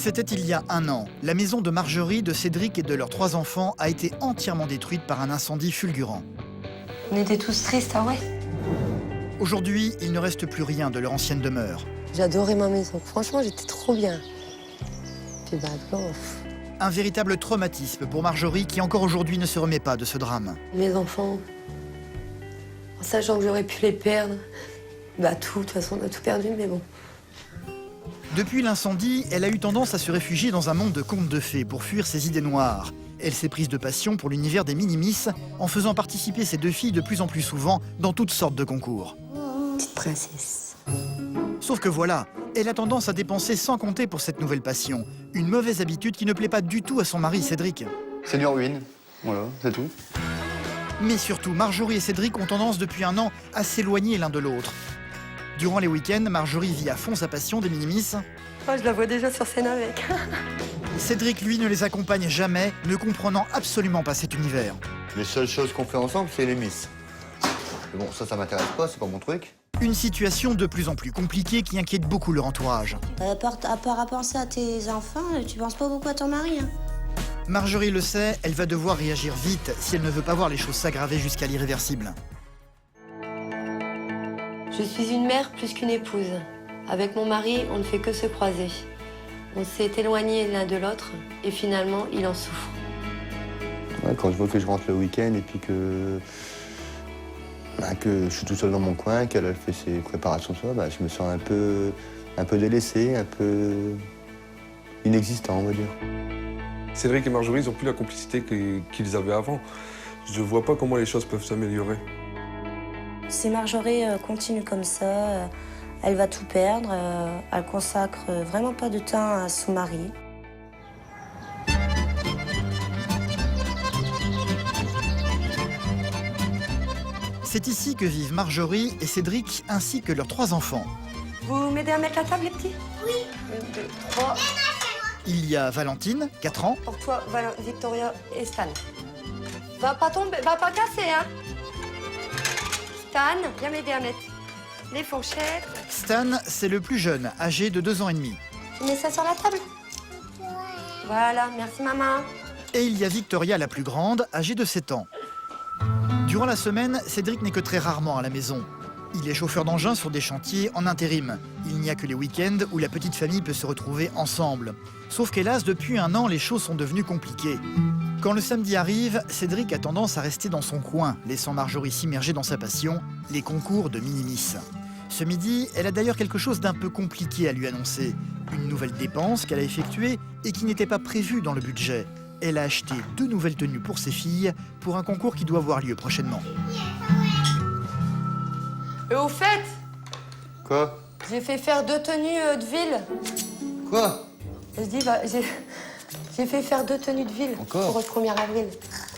C'était il y a un an. La maison de Marjorie, de Cédric et de leurs 3 enfants a été entièrement détruite par un incendie fulgurant. On était tous tristes, ah ouais. Aujourd'hui, il ne reste plus rien de leur ancienne demeure. J'adorais ma maison. Franchement, j'étais trop bien. Puis bah, Un véritable traumatisme pour Marjorie qui encore aujourd'hui ne se remet pas de ce drame. mes enfants, en sachant que j'aurais pu les perdre, bah tout, de toute façon, on a tout perdu, mais bon. Depuis l'incendie, elle a eu tendance à se réfugier dans un monde de contes de fées pour fuir ses idées noires. Elle s'est prise de passion pour l'univers des Minimis en faisant participer ses 2 filles de plus en plus souvent dans toutes sortes de concours. Petite princesse. Sauf que voilà, elle a tendance à dépenser sans compter pour cette nouvelle passion. Une mauvaise habitude qui ne plaît pas du tout à son mari Cédric. Seigneur Win, voilà, c'est tout. Mais surtout, Marjorie et Cédric ont tendance depuis un an à s'éloigner l'un de l'autre. Durant les week-ends, Marjorie vit à fond sa passion des Minimis. Oh, je la vois déjà sur scène avec. Cédric, lui, ne les accompagne jamais, ne comprenant absolument pas cet univers. Les seules choses qu'on fait ensemble, c'est les Miss. Mais bon, ça m'intéresse pas, c'est pas mon truc. Une situation de plus en plus compliquée qui inquiète beaucoup leur entourage. À part à penser à tes enfants, tu penses pas beaucoup à ton mari, hein? Marjorie le sait, elle va devoir réagir vite si elle ne veut pas voir les choses s'aggraver jusqu'à l'irréversible. Je suis une mère plus qu'une épouse. Avec mon mari, on ne fait que se croiser. On s'est éloignés l'un de l'autre et finalement, il en souffre. Ouais, quand je vois que je rentre le week-end et puis que je suis tout seul dans mon coin, qu'elle a fait ses préparations, ça, je me sens un peu délaissé, un peu inexistant, on va dire. Cédric et Marjorie, ils n'ont plus la complicité qu'ils avaient avant. Je ne vois pas comment les choses peuvent s'améliorer. Si Marjorie continue comme ça, elle va tout perdre. Elle consacre vraiment pas de temps à son mari. C'est ici que vivent Marjorie et Cédric ainsi que leurs 3 enfants. Vous m'aidez à mettre la table, les petits? Oui. 1, 2, 3. Il y a Valentine, 4 ans, Pour toi, Victoria et Stan. Va pas tomber, va pas casser, hein? Stan, viens m'aider à mettre les fourchettes. Stan, c'est le plus jeune, âgé de 2 ans et demi. Tu mets ça sur la table? Voilà, merci maman. Et il y a Victoria, la plus grande, âgée de 7 ans. Durant la semaine, Cédric n'est que très rarement à la maison. Il est chauffeur d'engin sur des chantiers en intérim. Il n'y a que les week-ends où la petite famille peut se retrouver ensemble. Sauf qu'hélas, depuis un an, les choses sont devenues compliquées. Quand le samedi arrive, Cédric a tendance à rester dans son coin, laissant Marjorie s'immerger dans sa passion, les concours de Minimis. Ce midi, elle a d'ailleurs quelque chose d'un peu compliqué à lui annoncer. Une nouvelle dépense qu'elle a effectuée et qui n'était pas prévue dans le budget. Elle a acheté 2 nouvelles tenues pour ses filles pour un concours qui doit avoir lieu prochainement. Et au fait, Quoi? j'ai fait faire 2 tenues de ville. Quoi? Je dis, j'ai fait faire 2 tenues de ville Encore? pour le 1er avril.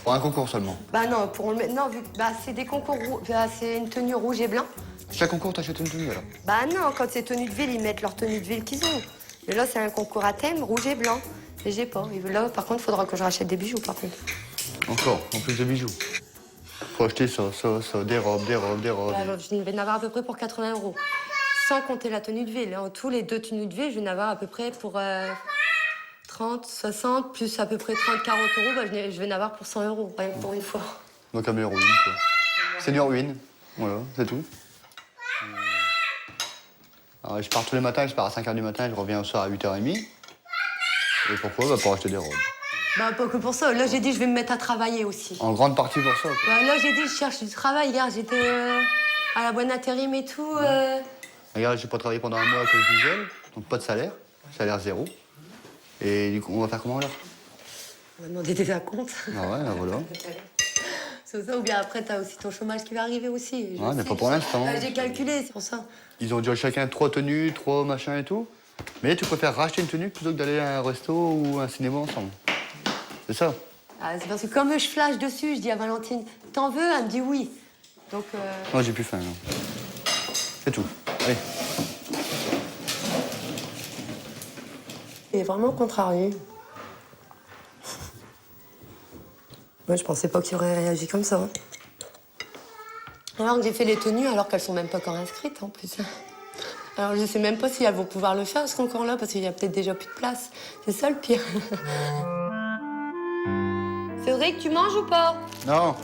Pour un concours seulement. Bah non, pour le non, vu que c'est des concours, c'est une tenue rouge et blanc. Chaque concours, t'achètes une tenue alors? Bah non, quand c'est tenue de ville, ils mettent leur tenue de ville qu'ils ont. Mais là, c'est un concours à thème, rouge et blanc. Et j'ai pas. Et là, par contre, il faudra que je rachète des bijoux, par contre. Encore, en plus de bijoux. Faut acheter ça, des robes. Bah, je vais en avoir à peu près pour 80 €. Sans compter la tenue de ville. Hein. Tous les 2 tenues de ville, je vais en avoir à peu près pour 30, 60, plus à peu près 30, 40 €. Bah, je vais en avoir pour 100 €, rien que pour une fois. Donc un meilleur win, quoi. Seigneur Win, voilà, c'est tout. Alors, je pars tous les matins, je pars à 5 h du matin, je reviens au soir à 8 h 30. Et pourquoi? Bah, pour acheter des robes. Bah, pas que pour ça. Là, j'ai dit, je vais me mettre à travailler aussi. En grande partie pour ça, quoi. Bah, là, j'ai dit, je cherche du travail. Regarde, j'étais à la bonne intérim et tout. Regarde, j'ai pas travaillé pendant un mois à cause du gel, donc pas de salaire, salaire 0. Et du coup, on va faire comment là? On va demander des acomptes. Ah ouais, voilà. C'est ça, ou bien après, t'as aussi ton chômage qui va arriver aussi. Ouais, mais pas pour l'instant. J'ai calculé, c'est pour ça. Ils ont déjà chacun 3 tenues, 3 machins et tout. Mais tu préfères racheter une tenue plutôt que d'aller à un resto ou à un cinéma ensemble. C'est ça. Ah, c'est parce que comme je flash dessus, je dis à Valentine, t'en veux? Elle me dit oui. Donc, Moi, j'ai plus faim, là. C'est tout. Allez. il est vraiment contrarié. Moi, je pensais pas qu'il aurait réagi comme ça. Alors que j'ai fait les tenues alors qu'elles sont même pas encore inscrites, en plus. Alors je sais même pas si elles vont pouvoir le faire, ce concours-là, parce qu'il y a peut-être déjà plus de place. C'est ça le pire. Cédric, tu manges ou pas? Non.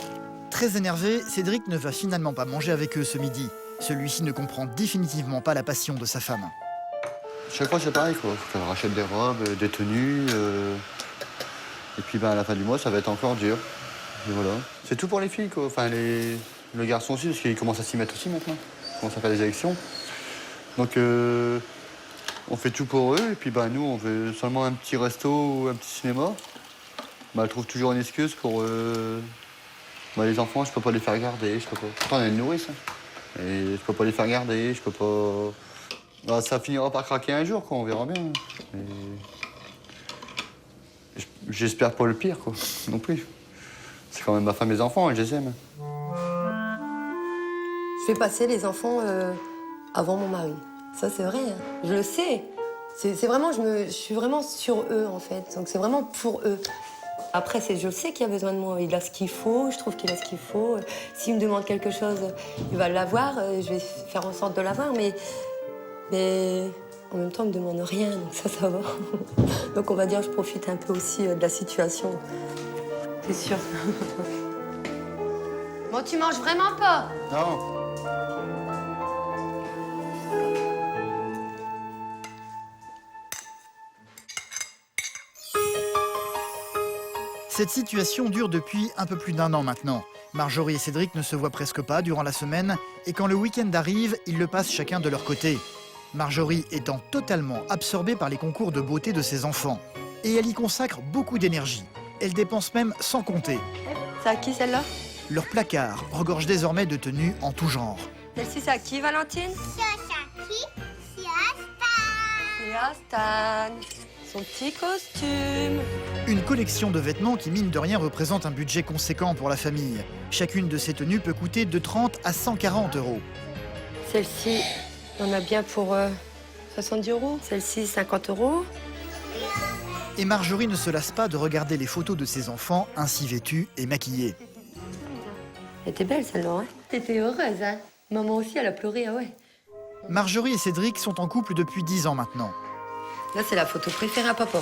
Très énervé, Cédric ne va finalement pas manger avec eux ce midi. Celui-ci ne comprend définitivement pas la passion de sa femme. Chaque fois, c'est pareil, quoi. Faut qu'elle rachète des robes, des tenues. Et puis, à la fin du mois, ça va être encore dur. Et voilà. C'est tout pour les filles, quoi. Enfin, le garçon aussi, parce qu'il commence à s'y mettre aussi maintenant. Il commence à faire des élections. Donc, on fait tout pour eux. Et puis, nous, on veut seulement un petit resto ou un petit cinéma. Elle trouve toujours une excuse pour... les enfants, je peux pas les faire garder. Je peux pas... Pourtant, on a une nourrice. Hein. Et je peux pas les faire garder, je peux pas... ça finira par craquer un jour, quoi, on verra bien. J'espère pas le pire, quoi, non plus. C'est quand même ma femme et mes enfants, et je les aime. Je fais passer les enfants avant mon mari. Ça, c'est vrai, hein. Je le sais. C'est vraiment, je suis vraiment sur eux, en fait. Donc c'est vraiment pour eux. Après, je sais qu'il a besoin de moi. Il a ce qu'il faut, je trouve qu'il a ce qu'il faut. S'il me demande quelque chose, il va l'avoir. Je vais faire en sorte de l'avoir, mais en même temps, il me demande rien, donc ça va. Donc on va dire que je profite un peu aussi de la situation. C'est sûr. Bon, tu manges vraiment pas? Non. Cette situation dure depuis un peu plus d'1 an maintenant. Marjorie et Cédric ne se voient presque pas durant la semaine et quand le week-end arrive, ils le passent chacun de leur côté. Marjorie étant totalement absorbée par les concours de beauté de ses enfants. Et elle y consacre beaucoup d'énergie. Elle dépense même sans compter. C'est à qui celle-là? Leur placard regorge désormais de tenues en tout genre. Celle-ci, c'est à qui, Valentine? C'est à Stan. Son petit costume. Une collection de vêtements qui, mine de rien, représente un budget conséquent pour la famille. Chacune de ces tenues peut coûter de 30 à 140 €. Celle-ci, on a bien pour 70 €. Celle-ci, 50 €. Et Marjorie ne se lasse pas de regarder les photos de ses enfants ainsi vêtus et maquillés. Elle était belle, celle-là, hein? T'étais heureuse, hein? Maman aussi, elle a pleuré, ah ouais. Marjorie et Cédric sont en couple depuis 10 ans maintenant. Là, c'est la photo préférée à papa.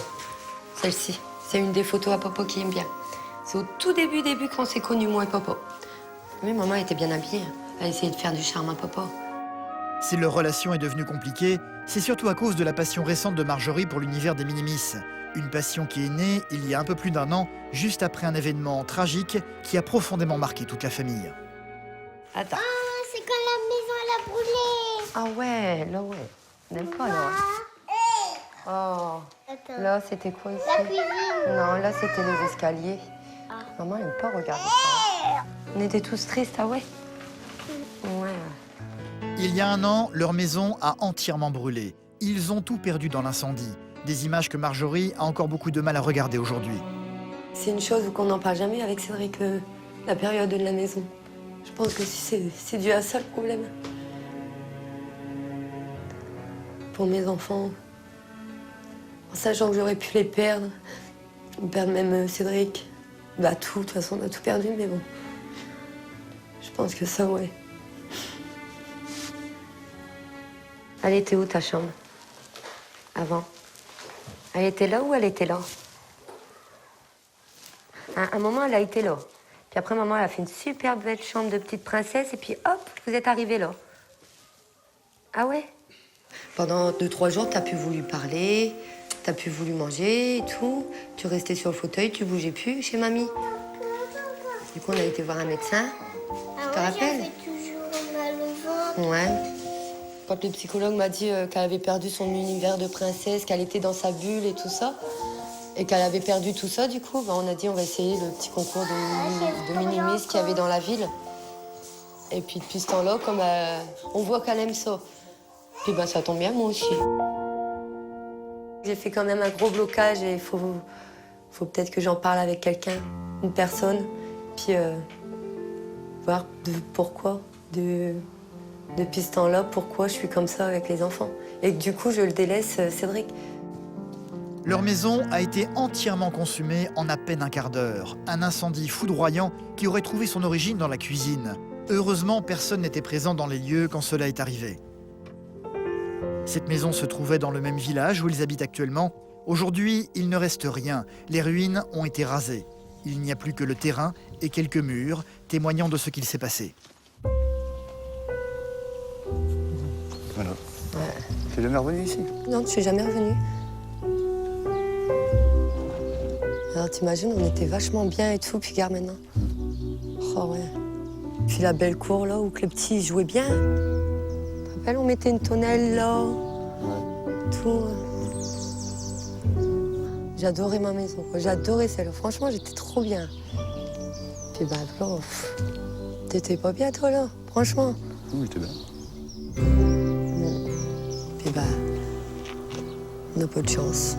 Celle-ci. C'est une des photos à papa qui aime bien. C'est au tout début qu'on s'est connus, moi et papa. Mais maman était bien habillée. Elle essayait de faire du charme à papa. Si leur relation est devenue compliquée, c'est surtout à cause de la passion récente de Marjorie pour l'univers des Minimis. Une passion qui est née il y a un peu plus d'1 an, juste après un événement tragique qui a profondément marqué toute la famille. Attends. Ah, c'est quand la maison elle a brûlé. Ah ouais, là ouais. On n'aime pas, là. Oh. Attends. Là, c'était quoi ici? La cuisine. Non, là, c'était les escaliers. Maman, elle n'aime pas regarder ça. On était tous tristes, ah ouais? Ouais. Il y a 1 an, leur maison a entièrement brûlé. Ils ont tout perdu dans l'incendie. Des images que Marjorie a encore beaucoup de mal à regarder aujourd'hui. C'est une chose qu'on n'en parle jamais avec Cédric, la période de la maison. Je pense que c'est dû à ça le problème. Pour mes enfants, en sachant que j'aurais pu les perdre même Cédric, tout, de toute façon on a tout perdu, mais bon. Je pense que ça, ouais. Elle était où ta chambre? Avant? Elle était là ou elle était là? À un moment, elle a été là. Puis après, maman, elle a fait une super belle chambre de petite princesse. Et puis, hop, vous êtes arrivés là. Ah ouais? Pendant 2-3 jours, t'as pu voulu parler, t'as pu voulu manger et tout. Tu restais sur le fauteuil, tu bougeais plus chez mamie. Du coup, on a été voir un médecin. Tu te rappelles? J'avais toujours mal au ventre. Ouais. Quand le psychologue m'a dit qu'elle avait perdu son univers de princesse, qu'elle était dans sa bulle et tout ça, et qu'elle avait perdu tout ça, du coup, on a dit on va essayer le petit concours de Minimis qu'il y avait dans la ville. Et puis depuis ce temps-là, comme on voit qu'elle aime ça, puis ça tombe bien, moi aussi. J'ai fait quand même un gros blocage et il faut peut-être que j'en parle avec quelqu'un, une personne, puis voir pourquoi, depuis ce temps-là, pourquoi je suis comme ça avec les enfants. Et que du coup, je le délaisse, Cédric. Leur maison a été entièrement consumée en à peine un quart d'heure. Un incendie foudroyant qui aurait trouvé son origine dans la cuisine. Heureusement, personne n'était présent dans les lieux quand cela est arrivé. Cette maison se trouvait dans le même village où ils habitent actuellement. Aujourd'hui, il ne reste rien. Les ruines ont été rasées. Il n'y a plus que le terrain et quelques murs, témoignant de ce qu'il s'est passé. Voilà. Ouais. T'es jamais revenu ici? Non, je suis jamais revenue. Alors t'imagines, on était vachement bien et tout, puis regarde maintenant. Oh ouais. Puis la belle cour là où que les petits jouaient bien. Tu te rappelles, on mettait une tonnelle là. Ouais. Tout. J'adorais ma maison, quoi. J'adorais celle-là. Franchement, j'étais trop bien. Puis bah là, t'étais pas bien toi là, franchement. Oui, t'es bien. Puis bah, on n'a pas de chance.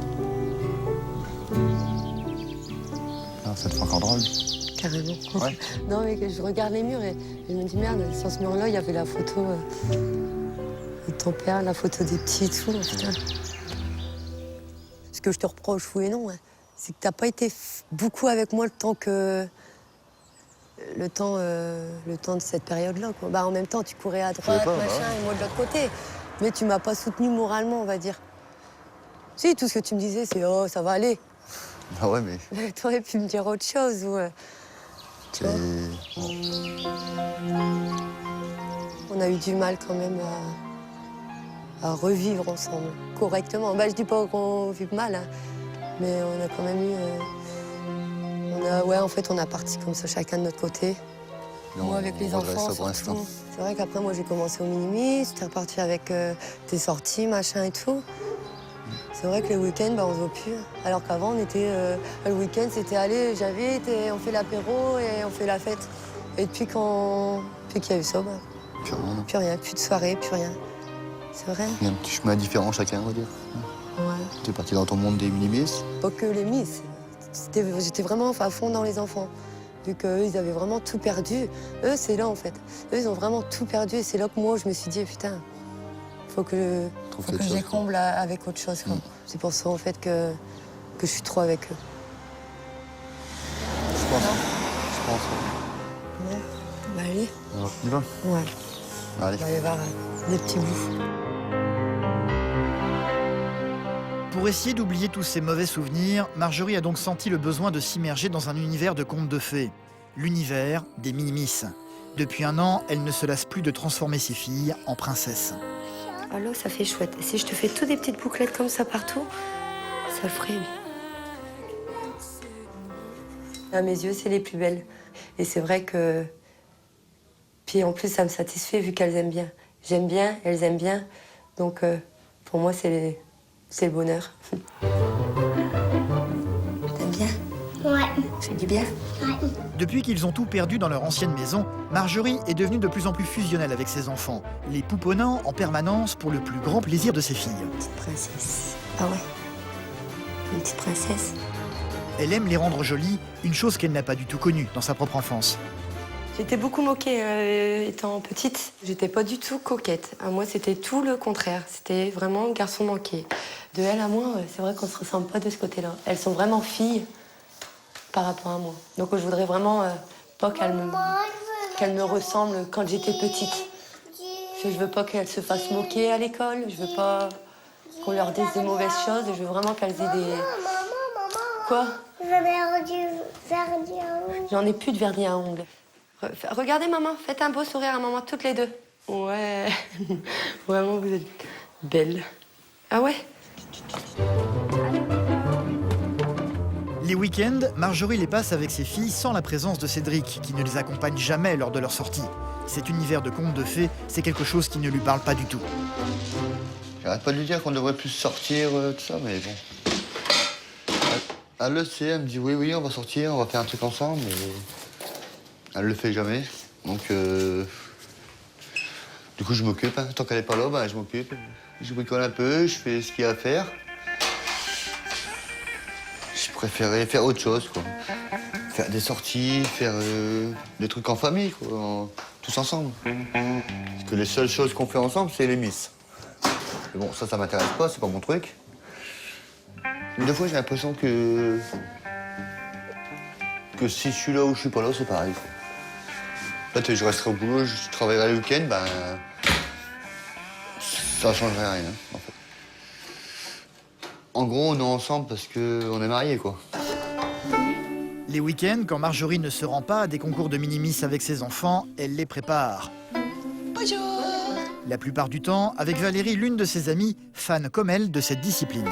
Ah, ça te fait encore drôle. Carrément. Ouais. Non, mais que je regarde les murs et je me dis, merde, sur ce mur-là, il y avait la photo de ton père, la photo des petits et tout. Putain. Ce que je te reproche, oui et non, hein, c'est que t'as pas été beaucoup avec moi le temps de cette période-là, quoi. Bah, en même temps, tu courais à droite, pas, machin, bah. et moi de l'autre côté. Mais tu m'as pas soutenu moralement, on va dire. Si, tout ce que tu me disais, c'est « Oh, ça va aller Ah ouais, mais ». T'aurais pu me dire autre chose, ou... tu vois. On a eu du mal quand même à revivre ensemble, correctement. Bah, je dis pas qu'on vit mal, hein, mais on a quand même eu... en fait, on a parti comme ça, chacun de notre côté. Non, Moi, avec les on regrette enfants, ça pour surtout. l'instant. C'est vrai qu'après, moi, j'ai commencé au minimis, j'étais repartie avec tes sorties, machin et tout. C'est vrai que les week-ends, bah, on se voit plus. Alors qu'avant, on était... le week-end, c'était aller, on fait l'apéro et on fait la fête. Et depuis qu'il y a eu ça, bah, plus rien, plus de soirée, plus rien. C'est vrai. Il y a un petit chemin différent chacun, on va dire. Ouais. T'es parti dans ton monde des minimis. Pas que les miss. J'étais vraiment à fond dans les enfants. Vu qu'eux, ils avaient vraiment tout perdu. Eux, c'est là, en fait. Eux, ils ont vraiment tout perdu. Et c'est là que moi, je me suis dit, putain, faut que je les comble avec autre chose, quoi. C'est pour ça, en fait, que je suis trop avec eux. Je pense. Ouais. Bah, allez. Alors, on y va. Ouais. Allez. On va aller voir des petits bouts. Pour essayer d'oublier tous ces mauvais souvenirs, Marjorie a donc senti le besoin de s'immerger dans un univers de contes de fées. L'univers des minimis. Depuis un an, elle ne se lasse plus de transformer ses filles en princesses. Alors, ça fait chouette. Si je te fais toutes des petites bouclettes comme ça partout, ça ferait... À mes yeux, c'est les plus belles. Et c'est vrai que... Puis en plus, ça me satisfait vu qu'elles aiment bien. J'aime bien, elles aiment bien. Donc, pour moi, c'est le bonheur. T'aimes bien? Ouais. Fais du bien? Ouais. Depuis qu'ils ont tout perdu dans leur ancienne maison, Marjorie est devenue de plus en plus fusionnelle avec ses enfants, les pouponnant en permanence pour le plus grand plaisir de ses filles. Petite princesse. Ah ouais? Une petite princesse? Elle aime les rendre jolies, une chose qu'elle n'a pas du tout connue dans sa propre enfance. J'étais beaucoup moquée étant petite. J'étais pas du tout coquette. À moi, c'était tout le contraire. C'était vraiment garçon manqué. De elle à moi, c'est vrai qu'on se ressemble pas de ce côté-là. Elles sont vraiment filles par rapport à moi. Donc je voudrais vraiment pas qu'elles me ressemblent quand j'étais petite. Je veux pas qu'elles se fassent moquer à l'école. Je veux pas qu'on leur dise des mauvaises choses. Je veux vraiment qu'elles aient des... Quoi? J'avais du vernis à ongles. J'en ai plus de vernis à ongles. Regardez, maman, faites un beau sourire à maman, toutes les deux. Ouais, vraiment, vous êtes belles. Ah ouais? Les week-ends, Marjorie les passe avec ses filles sans la présence de Cédric, qui ne les accompagne jamais lors de leur sortie. Cet univers de contes de fées, c'est quelque chose qui ne lui parle pas du tout. J'arrête pas de lui dire qu'on devrait plus sortir, tout ça, mais bon. Elle le sait, elle me dit oui, on va sortir, on va faire un truc ensemble, mais elle le fait jamais. Donc, du coup, je m'occupe. Hein. Tant qu'elle est pas là, bah, je m'occupe. Je bricole un peu, je fais ce qu'il y a à faire. Je préférais faire autre chose, quoi. Faire des sorties, faire des trucs en famille, quoi, tous ensemble. Parce que les seules choses qu'on fait ensemble, c'est les misses. Mais bon, ça m'intéresse pas, c'est pas mon truc. Mais des fois, j'ai l'impression que si je suis là ou je suis pas là, c'est pareil. En fait, je resterai au boulot, je travaillerai le week-end, ben... Ça changerait rien, en fait. En gros, on est ensemble parce qu'on est mariés, quoi. Les week-ends, quand Marjorie ne se rend pas à des concours de mini-miss avec ses enfants, elle les prépare. Bonjour. La plupart du temps, avec Valérie, l'une de ses amies, fan comme elle de cette discipline.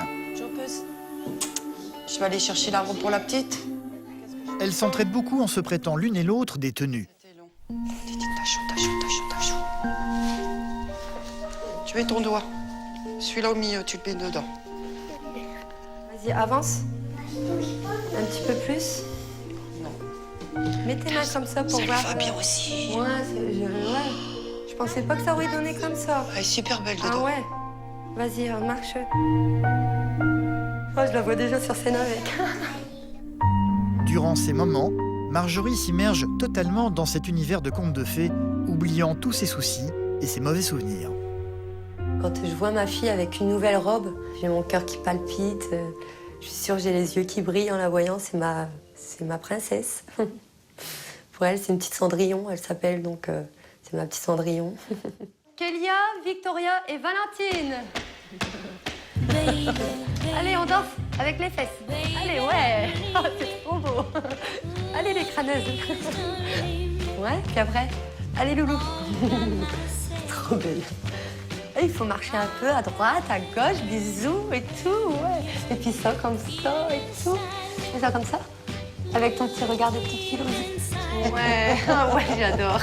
Je vais aller chercher la robe pour la petite. Elles s'entraident beaucoup en se prêtant l'une et l'autre des tenues. C'était long. T'as chaud. Tu mets ton doigt. Celui-là au milieu, tu le mets dedans. Vas-y, avance. Un petit peu plus. Non. Mets tes mains comme ça pour Ça voir. lui va bien aussi. Ouais. Je pensais pas que ça aurait donné comme ça. Elle est super belle Ah dedans. ouais. Vas-y, marche. Oh, je la vois déjà sur scène avec. Durant ces moments, Marjorie s'immerge totalement dans cet univers de contes de fées, oubliant tous ses soucis et ses mauvais souvenirs. Quand je vois ma fille avec une nouvelle robe, j'ai mon cœur qui palpite. Je suis sûre que j'ai les yeux qui brillent en la voyant. C'est ma princesse. Pour elle, c'est une petite Cendrillon, elle s'appelle, donc c'est ma petite Cendrillon. Kélia, Victoria et Valentine. Allez, on danse avec les fesses. Allez, ouais. Oh, c'est trop beau. Allez, les crâneuses. Ouais, puis après, allez, loulou. Trop belle. Et il faut marcher un peu à droite, à gauche, bisous et tout, ouais. Et puis ça comme ça et tout. Et ça comme ça. Avec ton petit regard de petite fille. Ouais, ouais, j'adore.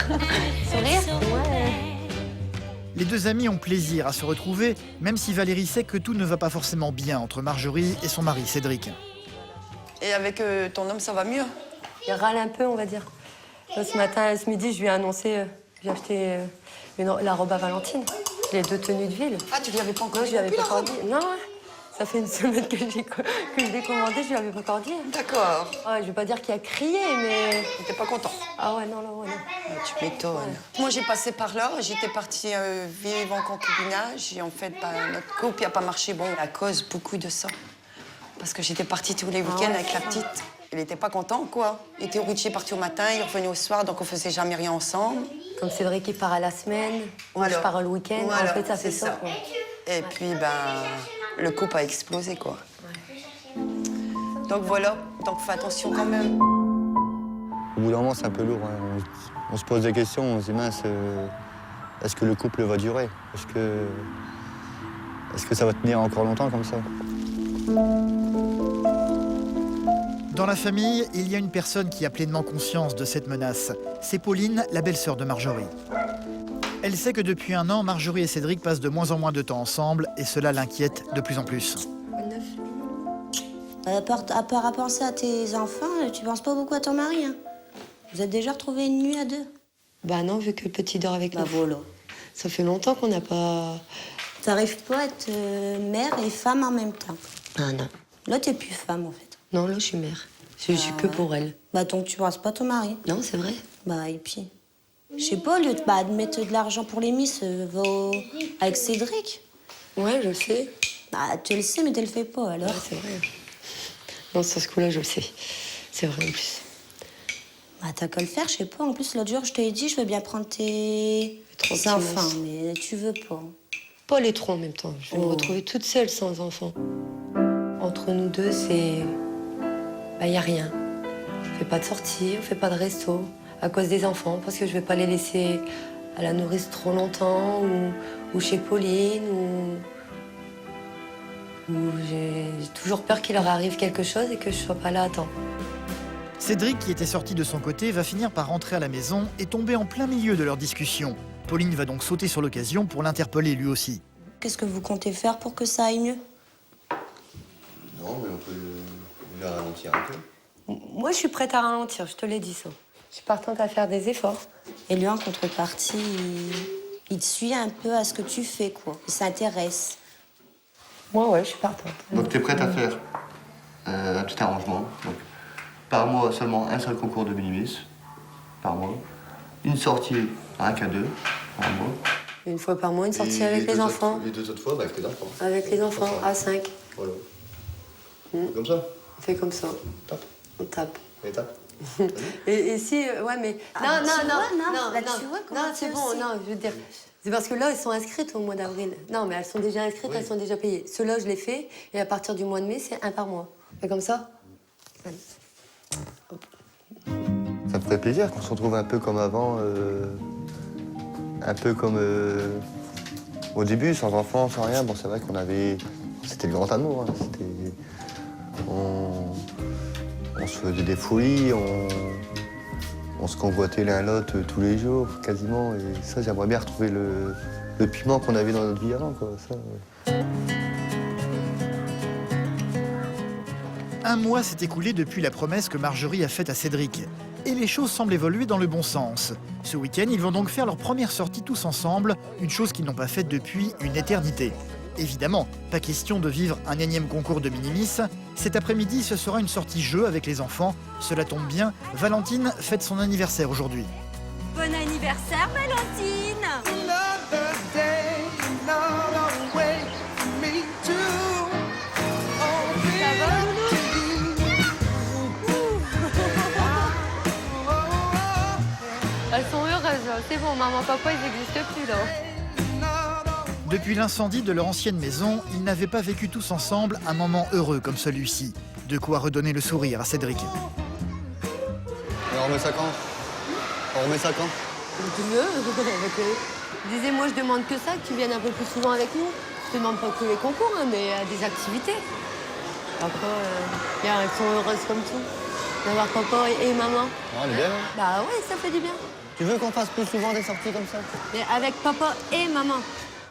Sourire. Ouais. Les deux amies ont plaisir à se retrouver, même si Valérie sait que tout ne va pas forcément bien entre Marjorie et son mari Cédric. Et avec ton homme, ça va mieux? Il râle un peu, on va dire. Ce midi, je lui ai annoncé, j'ai acheté la robe à Valentine, les 2 tenues de ville. Ah, tu lui avais pas encore Non, je lui avais depuis pas la encore robe? dit. Non, ça fait une semaine que je l'ai commandé, je lui avais pas encore dit. D'accord. Ouais, je vais pas dire qu'il a crié, mais... T'es pas content? Ah ouais, non. Tu m'étonnes. Moi, j'ai passé par là. J'étais partie vivre en concubinage. Et en fait, notre couple n'a pas marché bon à cause beaucoup de ça. Parce que j'étais partie tous les week-ends avec la petite. Il n'était pas content, quoi. Il était au Ritchie parti au matin, il revenait au soir, donc on faisait jamais rien ensemble. Comme Cédric, il part à la semaine, moi, je pars le week-end. Voilà, en fait, ça fait c'est ça. Quoi. Et puis, le couple a explosé, quoi. Donc voilà, donc fais attention quand même. Au bout d'un moment, c'est un peu lourd. Hein. On se pose des questions, on se dit mince, est-ce que le couple va durer? Est-ce que ça va tenir encore longtemps comme ça? Dans la famille, il y a une personne qui a pleinement conscience de cette menace. C'est Pauline, la belle-sœur de Marjorie. Elle sait que depuis 1 an, Marjorie et Cédric passent de moins en moins de temps ensemble et cela l'inquiète de plus en plus. À part à penser à tes enfants, tu penses pas beaucoup à ton mari, hein? Vous êtes déjà retrouvés une nuit à 2? Bah non, vu que le petit dort avec Bah nous. voilà. Ça fait longtemps qu'on n'a pas... T'arrives pas à être mère et femme en même temps. Ah non. Là, t'es plus femme, en fait. Non, là, je suis mère. Je suis que pour elle. Bah donc tu penses pas à ton mari. Non, c'est vrai. Bah et puis... Je sais pas, au lieu de mettre de l'argent pour les miss, va avec Cédric. Ouais, je sais. Bah tu le sais, mais tu le fais pas, alors. Ouais, c'est vrai. Non, sur ce coup-là, je le sais. C'est vrai, en plus. Bah t'as qu'à le faire, je sais pas. En plus, l'autre jour, je t'ai dit, je veux bien prendre tes enfants, mais tu veux pas. Pas les 3 en même temps. Je vais me retrouver toute seule sans enfants. Entre nous deux, c'est... Bah, y a rien. On fait pas de sortie, on fait pas de resto. À cause des enfants, parce que je vais pas les laisser à la nourrice trop longtemps, ou chez Pauline, ou j'ai toujours peur qu'il leur arrive quelque chose et que je sois pas là à temps. Cédric, qui était sorti de son côté, va finir par rentrer à la maison et tomber en plein milieu de leur discussion. Pauline va donc sauter sur l'occasion pour l'interpeller lui aussi. Qu'est-ce que vous comptez faire pour que ça aille mieux? Non, mais on peut le ralentir un peu. Moi, je suis prête à ralentir, je te l'ai dit ça. Je suis partante à faire des efforts. Et lui, en contrepartie, il te suit un peu à ce que tu fais, quoi. Il s'intéresse. Moi, ouais, je suis partante. Donc tu es prête à faire un petit arrangement. Donc, par mois, seulement un seul concours de mini-miss par mois. Une sortie à 1 qu'à 2 par mois. Une fois par mois, une sortie Et avec les deux enfants. Les 2 autres fois, avec les enfants. Avec les enfants, à 5. Voilà. Comme ça. On fait comme ça. Tape. On tape. Et tape. Et si, ouais, mais... Ah, non, tu non, vois, non, non, non, là, non, tu vois comment non, tu c'est le bon, sais. non, je veux dire, C'est parce que là, elles sont inscrites au mois d'avril. Non, mais elles sont déjà inscrites, Oui. elles sont déjà payées. Ceux-là, je les fais, et à partir du mois de mai, c'est un par mois. Et comme ça. Allez. Ça me ferait plaisir qu'on se retrouve un peu comme avant, un peu comme au début, sans enfants, sans rien. Bon, c'est vrai qu'on avait... C'était le grand amour. Hein. On se faisait des folies, on se convoitait l'un l'autre tous les jours, quasiment. Et ça, j'aimerais bien retrouver le piment qu'on avait dans notre vie avant, quoi. Ça, ouais. Un mois s'est écoulé depuis la promesse que Marjorie a faite à Cédric. Et les choses semblent évoluer dans le bon sens. Ce week-end, ils vont donc faire leur première sortie tous ensemble, une chose qu'ils n'ont pas faite depuis une éternité. Évidemment, pas question de vivre un énième concours de minimis. Cet après-midi, ce sera une sortie jeu avec les enfants. Cela tombe bien, Valentine fête son anniversaire aujourd'hui. Bon anniversaire, Valentine! Ça va, Elles sont heureuses, là. C'est bon, maman, papa, ils n'existent plus, là. Depuis l'incendie de leur ancienne maison, ils n'avaient pas vécu tous ensemble un moment heureux comme celui-ci. De quoi redonner le sourire à Cédric. Et on remet ça quand? On remet ça quand? Tu veux Je disais, moi, je demande que ça, que tu viennes un peu plus souvent avec nous. Je demande pas que les concours, hein, mais des activités. Après, elles sont heureuses comme tout. D'avoir papa et maman. Ah, on est bien, hein? Bah ouais, ça fait du bien. Tu veux qu'on fasse plus souvent des sorties comme ça? Mais avec papa et maman.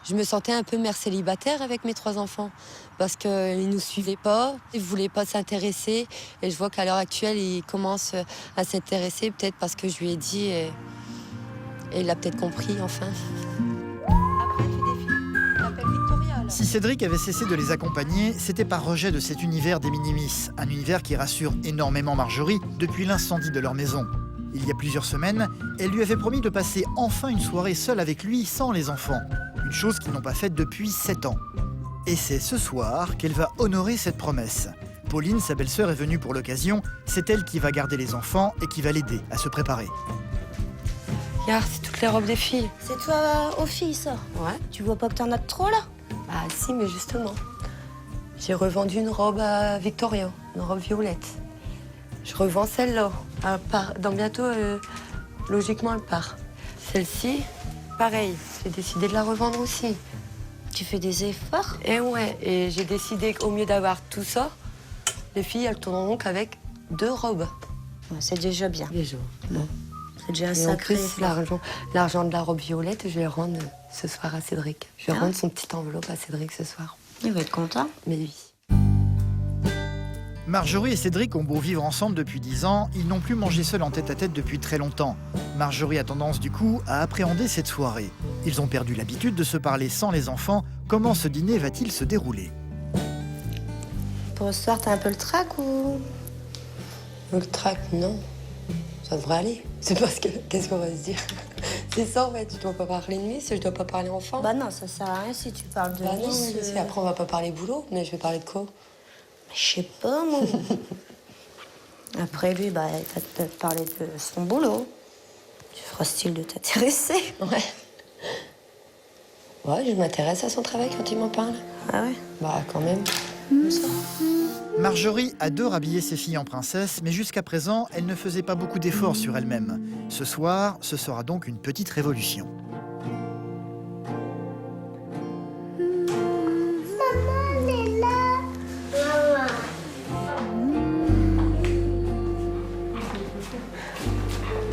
Je me sentais un peu mère célibataire avec mes 3 enfants parce qu'ils ne nous suivaient pas, ils ne voulaient pas s'intéresser. Et je vois qu'à l'heure actuelle, ils commencent à s'intéresser, peut-être parce que je lui ai dit et il a peut-être compris enfin. Après, tu défiles. T'appelles Victoria, là. Si Cédric avait cessé de les accompagner, c'était par rejet de cet univers des minimis, un univers qui rassure énormément Marjorie depuis l'incendie de leur maison. Il y a plusieurs semaines, elle lui avait promis de passer enfin une soirée seule avec lui sans les enfants, une chose qu'ils n'ont pas faite depuis 7 ans. Et c'est ce soir qu'elle va honorer cette promesse. Pauline, sa belle-sœur, est venue pour l'occasion, c'est elle qui va garder les enfants et qui va l'aider à se préparer. Regarde, c'est toutes les robes des filles. C'est toi aux filles, ça? Ouais. Tu vois pas que t'en as trop, là? Ah si, mais justement. J'ai revendu une robe à Victoria, une robe violette. Je revends celle-là. Elle part dans bientôt, logiquement, elle part. Celle-ci, pareil. J'ai décidé de la revendre aussi. Tu fais des efforts? Et ouais, et j'ai décidé qu'au mieux d'avoir tout ça, les filles, elles tourneront qu'avec 2 robes. Ouais, c'est déjà bien. Les jours. Bon. C'est déjà un Et en sacré plus, effort. l'argent de la robe violette, je vais le rendre ce soir à Cédric. Je vais Ah. rendre son petite enveloppe à Cédric ce soir. Il va être content. Mais oui. Marjorie et Cédric ont beau vivre ensemble depuis 10 ans, ils n'ont plus mangé seuls en tête-à-tête depuis très longtemps. Marjorie a tendance du coup à appréhender cette soirée. Ils ont perdu l'habitude de se parler sans les enfants. Comment ce dîner va-t-il se dérouler? Pour ce soir, t'as un peu le trac ou... Le trac, non. Ça devrait aller. C'est parce que, qu'est-ce qu'on va se dire? C'est ça, en fait. Tu dois pas parler de Miss, je dois pas parler enfant. Bah non, ça sert à rien si tu parles de Bah non, Miss. mais si, après, on va pas parler boulot, mais je vais parler de quoi? Je sais pas, moi. Après, lui, bah, il va te parler de son boulot. Tu feras style de t'intéresser. Ouais. Ouais, je m'intéresse à son travail quand il m'en parle. Ah ouais? Bah, quand même. Comme ça. Marjorie adore habiller ses filles en princesse, mais jusqu'à présent, elle ne faisait pas beaucoup d'efforts sur elle-même. Ce soir, ce sera donc une petite révolution. Maman est là.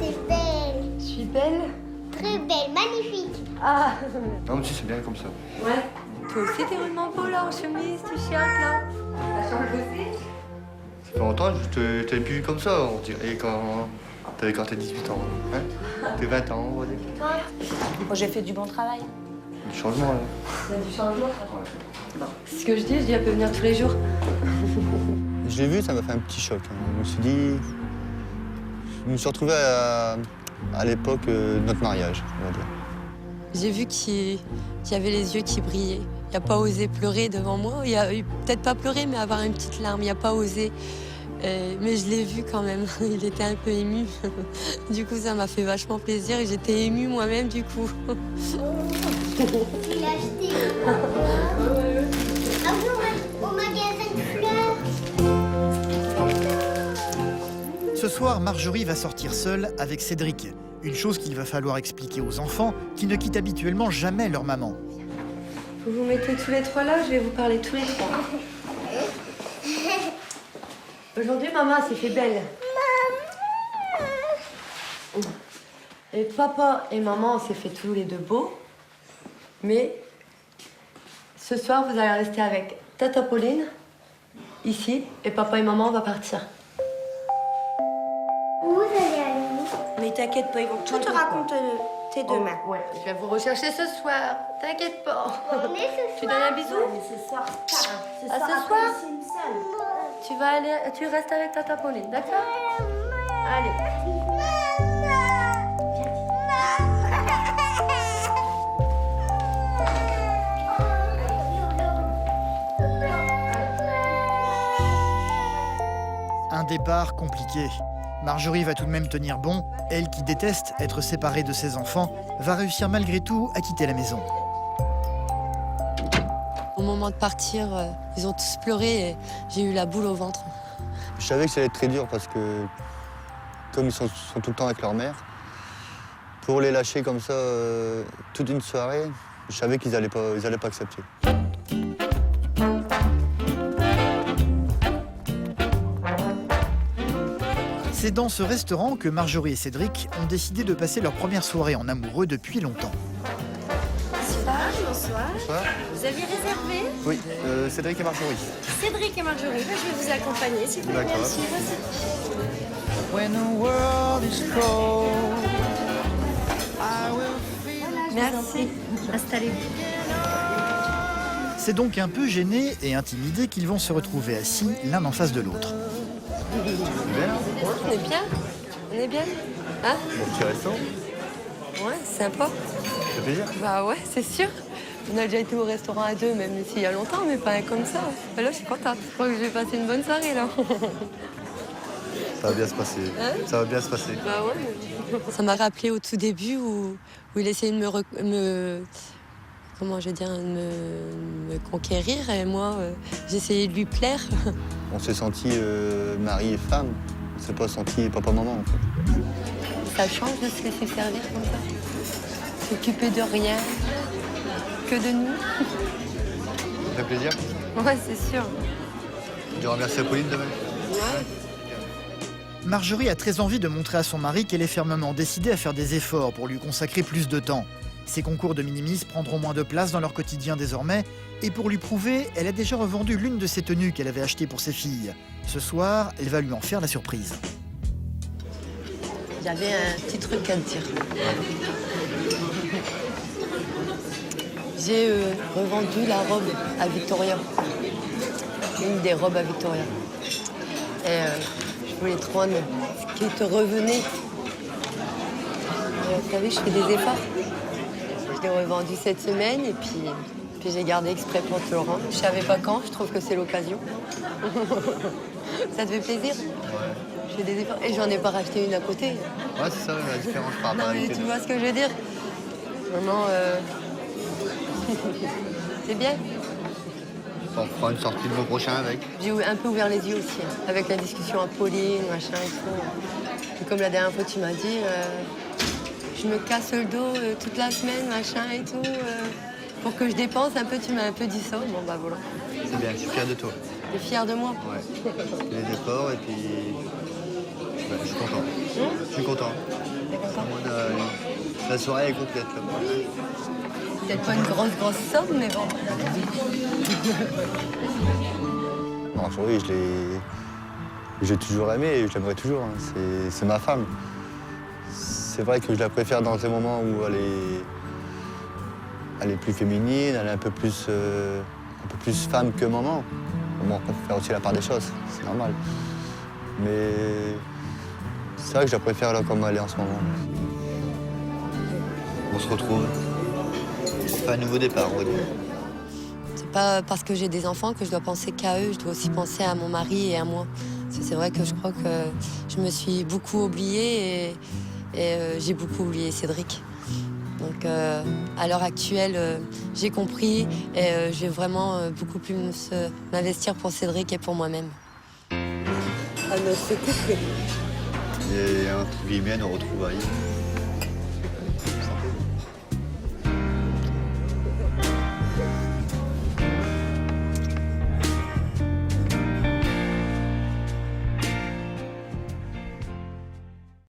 T'es belle. Je suis belle? Très belle, magnifique. Ah. Non, mais si, c'est bien comme ça. Ouais. Toi aussi, t'es vraiment beau, là, en chemise, t-shirt, là. T'as changé aussi? Ça fait longtemps que je t'avais plus vu comme ça, on dirait, quand t'as 18 ans. Hein? T'es 20 ans, on va dire. Moi, j'ai fait du bon travail. Du changement, là. Il y a du changement. C'est ce que je dis, elle peut venir tous les jours. Je l'ai vu, ça m'a fait un petit choc. Hein. Je me suis dit... Je me suis retrouvé à l'époque de notre mariage, on va dire. J'ai vu qu'il avait les yeux qui brillaient. Il n'a pas osé pleurer devant moi. Il a peut-être pas pleuré, mais avoir une petite larme. Il n'a pas osé. Mais je l'ai vu quand même, il était un peu ému. Du coup, ça m'a fait vachement plaisir et j'étais émue moi-même du coup. Tu l'as acheté au magasin de fleurs. Ce soir, Marjorie va sortir seule avec Cédric. Une chose qu'il va falloir expliquer aux enfants qui ne quittent habituellement jamais leur maman. Vous vous mettez tous les trois là, je vais vous parler tous les trois. Aujourd'hui, maman s'est fait belle. Et papa et maman, on s'est fait tous les deux beaux. Mais ce soir, vous allez rester avec Tata Pauline, ici, et papa et maman, on va partir. Où vous allez aller? Mais t'inquiète pas, ils vont tout te raconter tes deux mains. Ouais, je vais vous rechercher ce soir, t'inquiète pas. On est ce Tu soir. donnes un bisou? Ce soir, ce Ah, ce soir, soir après, c'est une salle. Tu vas aller, tu restes avec Tata Pauline, d'accord? Allez. Un départ compliqué. Marjorie va tout de même tenir bon. Elle, qui déteste être séparée de ses enfants, va réussir malgré tout à quitter la maison. Au moment de partir, ils ont tous pleuré et j'ai eu la boule au ventre. Je savais que ça allait être très dur parce que, comme ils sont tout le temps avec leur mère, pour les lâcher comme ça toute une soirée, je savais qu'ils allaient pas accepter. C'est dans ce restaurant que Marjorie et Cédric ont décidé de passer leur première soirée en amoureux depuis longtemps. Bonsoir. Bonsoir. Vous aviez réservé Oui, Cédric et Marjorie. Cédric et Marjorie. Je vais vous accompagner, s'il vous plaît. D'accord. Monsieur. Merci. Installez-vous. C'est donc un peu gênés et intimidés qu'ils vont se retrouver assis l'un en face de l'autre. On est bien? On est bien? Hein? Bon petit resto, Ouais, c'est sympa. ça fait plaisir. Bah ouais, c'est sûr. On a déjà été au restaurant à deux, même s'il y a longtemps, mais pas comme ça. Bah là, je suis contente. Je crois que je vais passer une bonne soirée, là. Ça va bien se passer. Hein? Ça va bien se passer. Bah ouais. Ça m'a rappelé au tout début où il essayait de comment je vais dire, me conquérir. Et moi, j'essayais de lui plaire. On s'est senti mari et femme. On s'est pas senti papa-maman en fait. Ça change de se laisser servir comme ça. S'occuper de rien, que de nous. Ça fait plaisir. Ouais, c'est sûr. Je remercie Pauline demain. Ouais. Marjorie a très envie de montrer à son mari qu'elle est fermement décidée à faire des efforts pour lui consacrer plus de temps. Ses concours de minimise prendront moins de place dans leur quotidien désormais, et pour lui prouver, elle a déjà revendu l'une de ses tenues qu'elle avait achetées pour ses filles. Ce soir, elle va lui en faire la surprise. J'avais un petit truc à te dire. J'ai revendu la robe à Victoria. Une des robes à Victoria. Et je voulais te rendre ce qui te revenait. Vous savez, je fais des efforts. Je l'ai revendu cette semaine et puis j'ai gardé exprès pour te le rendre. Je savais pas quand, je trouve que c'est l'occasion. Ça te fait plaisir? Ouais. Je fais des efforts. Et j'en ai pas racheté une à côté. Ouais, c'est ça la différence par rapport Non, à mais l'habitude. tu vois ce que je veux dire? Vraiment, c'est bien. On fera une sortie le mois prochain avec. J'ai un peu ouvert les yeux aussi, hein, avec la discussion à Pauline, machin et tout. Et comme la dernière fois, tu m'as dit, je me casse le dos toute la semaine, machin et tout. Pour que je dépense un peu, tu m'as un peu dit ça. Bon, bah voilà. C'est bien, je suis fier de toi. T'es fière de moi? Ouais. Les efforts et puis. Ouais, je suis content. Je suis content. T'es content? La soirée est complète là. Peut-être pas une grosse somme, mais bon. Marjorie, j'ai toujours aimé et je l'aimerai toujours. Hein. C'est ma femme. C'est vrai que je la préfère dans ces moments où elle est plus féminine, elle est un peu plus femme que maman. Bon, on peut faire aussi la part des choses, c'est normal. Mais c'est vrai que je la préfère là comme elle est en ce moment. On se retrouve. On fait un nouveau départ, on va dire. C'est pas parce que j'ai des enfants que je dois penser qu'à eux, je dois aussi penser à mon mari et à moi. C'est vrai que je crois que je me suis beaucoup oubliée et j'ai beaucoup oublié Cédric. Donc à l'heure actuelle, j'ai compris et je vais vraiment beaucoup plus m'investir pour Cédric et pour moi-même. À notre couple. Et entre guillemets, nos retrouvailles.